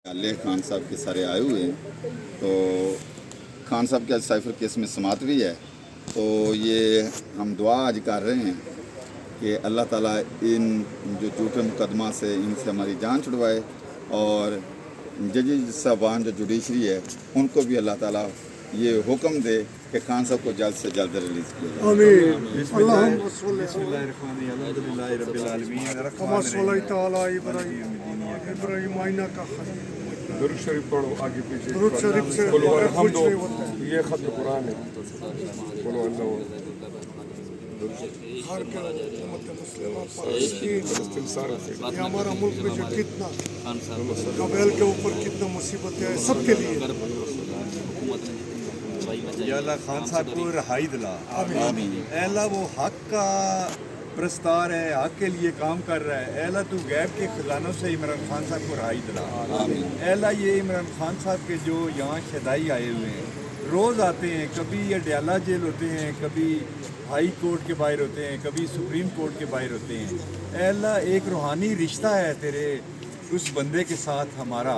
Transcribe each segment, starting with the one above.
लेह खान साहब के सारे आए हुए हैं, तो खान साहब के आज साइफर केस में समात भी है। तो ये हम दुआ आज कर रहे हैं कि अल्लाह ताला इन जो झूठे मुकदमा से इनसे हमारी जान छुड़वाए, और जजेज साहबान जो जुडिशरी है उनको भी अल्लाह ताला ये हुक्म दे कि खान साहब को जल्द से जल्द रिलीज़ किया जाए। दुरूद शरीफ पढ़ो आगे पीछे। दुरूद शरीफ से ये खत्म कुरान है। बोलो अल्लाह हर के उम्मत मुस्लिमा फलस्तीन सारा से ये हमारा मुल्क में जो कितना कबैल के ऊपर कितना मुसीबतें हैं सबके लिए या अल्लाह खान साहब को रहाई दिला। अल्लाह वो हक का प्रस्तार है, हक के लिए काम कर रहा है। अल्लाह तू गैब के खजानों से इमरान खान साहब को रहाई दिला। अल्लाह ये इमरान खान साहब के जो यहाँ शदाई आए हुए हैं, रोज़ आते हैं, कभी ये डयाला जेल होते हैं, कभी हाई कोर्ट के बाहर होते हैं, कभी सुप्रीम कोर्ट के बाहर होते हैं। अल्लाह एक रूहानी रिश्ता है तेरे उस बंदे के साथ हमारा।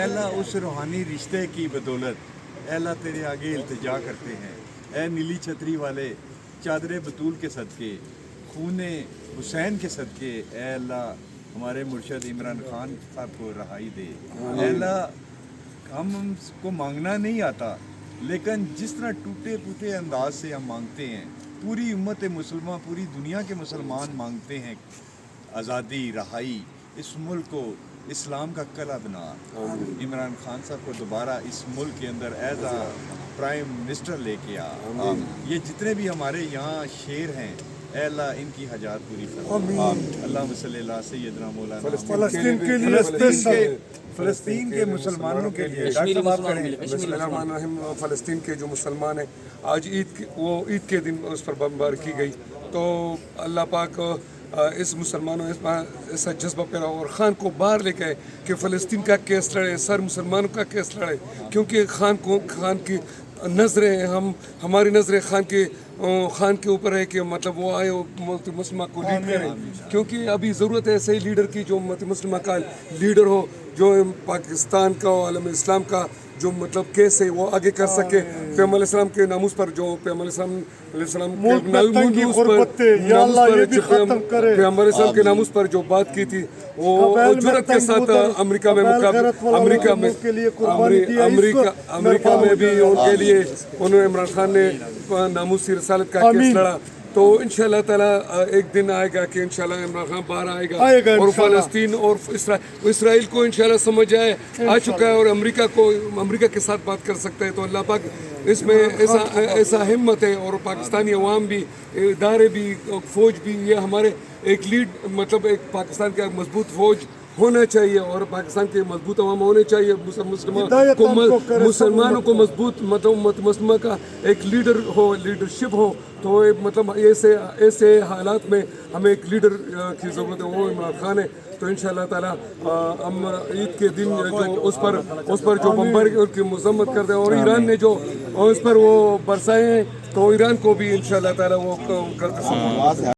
अल्लाह उस रूहानी रिश्ते की बदौलत अल्लाह तेरे आगे इल्तिजा करते हैं। ए नीली छतरी वाले चादर बतूल के सदके, खूने हुसैन के सदके, ए अल्लाह हमारे मुर्शद इमरान खान साहब को रहाई दे। अल्लाह हमको मांगना नहीं आता, लेकिन जिस तरह टूटे फूटे अंदाज से हम मांगते हैं, पूरी उम्मत मुसलमान, पूरी दुनिया के मुसलमान मांगते हैं आज़ादी, रहाई, इस मुल्क को इस्लाम का कला बना। इमरान खान साहब को दोबारा इस मुल्क के अंदर एज आ प्राइम मिनिस्टर लेके आ। ये जितने भी हमारे यहाँ शेर हैं, अल्लाह इनकी हजात पूरी फरमा। अल्लाह सल्ली अला सय्यदना मौलाना फलस्तीन के लिए स्पेशल फ़लस्तीन के मुसलमानों के लिए फ़लस्तीन के जो मुसलमान हैं, आज ईद के दिन उस पर बमबारी की गई। तो अल्लाह पाक इस मुसलमानों ऐसा जज्बा पैदा और ख़ान को बाहर लेके आए कि फ़लस्तीन का केस लड़े, सर मुसलमानों का केस लड़े, क्योंकि ख़ान की नज़रें हमारी नज़रें ख़ान के ऊपर है कि मतलब वो आए मुस्लिम को लीड करें, क्योंकि अभी ज़रूरत है ऐसे ही लीडर की जो मुस्लिम का लीडर हो, जो पाकिस्तान का और आलम इस्लाम का जो मतलब केस है वो आगे कर सके। पैगंबर अलैहिस्सलाम के नामूस पर जो पैगंबर के नामूस पर जो बात की थी, वो जुर्रत के साथ अमेरिका में भी उनके लिए उन्होंने इमरान खान ने नामूसी रसालत का केस लड़ा। तो इंशाअल्लाह ताला एक दिन आएगा कि इंशाअल्लाह इमरान खान बाहर आएगा और फ़लस्तीन और इसराइल को इंशाअल्लाह समझ आ चुका है और अमेरिका के साथ बात कर सकता है। तो अल्लाह पाक इसमें ऐसा हिम्मत है, और पाकिस्तानी अवाम भी, इदारे भी, फ़ौज भी, ये हमारे एक लीड मतलब एक पाकिस्तान का मजबूत फ़ौज होना चाहिए और पाकिस्तान के मजबूत अवाम होने चाहिए। मुसलमानों को मजबूत मतलब मुस्लिम का एक लीडरशिप हो। तो मतलब ऐसे हालात में हमें एक लीडर की ज़रूरत है, वो इमरान खान है। तो इंशाअल्लाह ताला हम ईद के दिन जो उस पर जो बम्बारी की मजम्मत करते हैं, और ईरान ने जो उस पर वो बरसाए हैं, तो ईरान को भी इंशाअल्लाह ताला वो करते हैं।